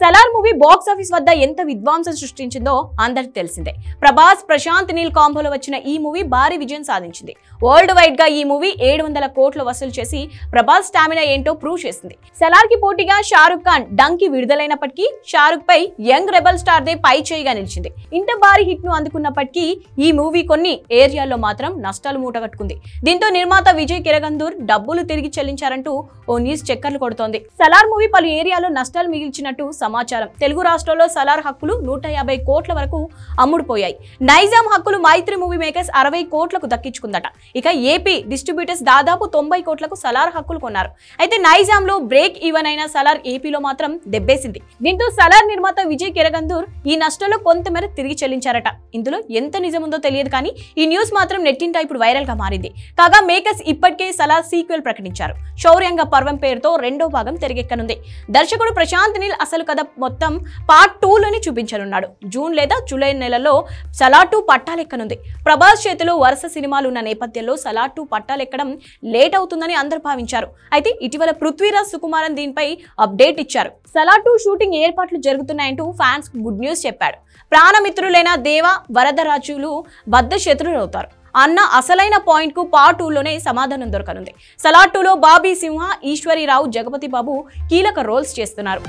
Salaar movie box office వద్ద ఎంత విధ్వంసం సృష్టించిందో అందరికి తెలిసిందే. ప్రభాస్ ప్రశాంత్ నీల్ కాంబోలో వచ్చిన ఈ మూవీ భారీ విజయం సాధించింది. వరల్డ్ వైడ్ గా ఈ మూవీ 700 కోట్లు వసూలు చేసి ప్రభాస్ స్టామినా ఏంటో ప్రూవ్ చేసింది. సలార్ కి పోటీగా షారుఖ్ ఖాన్ డంకి విడుదలైనప్పటికీ షారుఖ్ పై యంగ్ రెబల్ స్టార్ దే పై చేయిగా నిలిచింది. ఇంత భారీ హిట్ ను అందుకున్నప్పటికీ ఈ మూవీ కొన్ని ఏరియాల్లో మాత్రం నష్టాలు మూటగట్టుకుంది. దీంతో నిర్మాత విజయ్ కిరగందూర్ డబ్బులు తిరిగి చెల్లించారంటూ ఓ న్యూస్ చక్కర్లు కొడుతోంది. సలార్ మూవీ పలు ఏరియాలో నష్టాలు మిగిల్చినట్టు సమాచారం. తెలుగు రాష్ట్రాల్లో సలార్ హక్కులు 150 కోట్ల వరకు అమ్ముడుపోయాయి. నైజాం హక్కులు మైత్రి మూవీ మేకర్స్ 60 కోట్లకు దక్కించుకుందట. ఇక ఏపీ డిస్ట్రిబ్యూటర్స్ దాదాపు 90 కోట్లకు సలార్ హక్కులు కొన్నారు. అయితే నైజాంలో బ్రేక్ ఈవెన్ అయిన సలార్ ఏపీలో మాత్రం దెబ్బేసింది. దీంతో సలార్ నిర్మాత విజయ్ కిరగందూర్ ఈ నష్టాల్లో కొంతమేర తిరిగి చెల్లించారట. ఇందులో ఎంత నిజముందో తెలియదు కానీ ఈ న్యూస్ మాత్రం నెట్టింట ఇప్పుడు వైరల్ గా మారింది. కాగా మేకర్స్ ఇప్పటికే సలార్ సీక్వెల్ ప్రకటించారు. శౌర్యంగ పర్వం పేరుతో రెండో భాగం తెరకెక్కనుంది. దర్శకుడు ప్రశాంత్ నీల్ అసలు కథ మొత్తం పార్ట్ 2లోనే చూపించనున్నాడు. జూన్ లేదా జూలై నెలలో సలార్ 2 పట్టాలెక్కనుంది. ప్రభాస్ చేతిలో వరుస సినిమాలు ఉన్న నేపథ్యంలో సలార్ 2 పట్టాలెక్కడం లేట్ అవుతుందని అందరూ భావించారు. అయితే ఇటీవల పృథ్వీరాజ్ సుకుమారన్ దీనిపై అప్డేట్ ఇచ్చారు. సలార్ 2 షూటింగ్ ఏర్పాట్లు జరుగుతున్నాయంటూ ఫ్యాన్స్ గుడ్ న్యూస్ చెప్పాడు. ప్రాణమిత్రులైన దేవ వరదరాజులు బద్ద శత్రులవుతారు అన్న అసలైన పాయింట్ కు పార్ట్ 2లోనే సమాధానం దొరకనుంది. సలార్ 2లో బాబీ సింహ, ఈశ్వరీరావు, జగపతి బాబు కీలక రోల్స్ చేస్తున్నారు.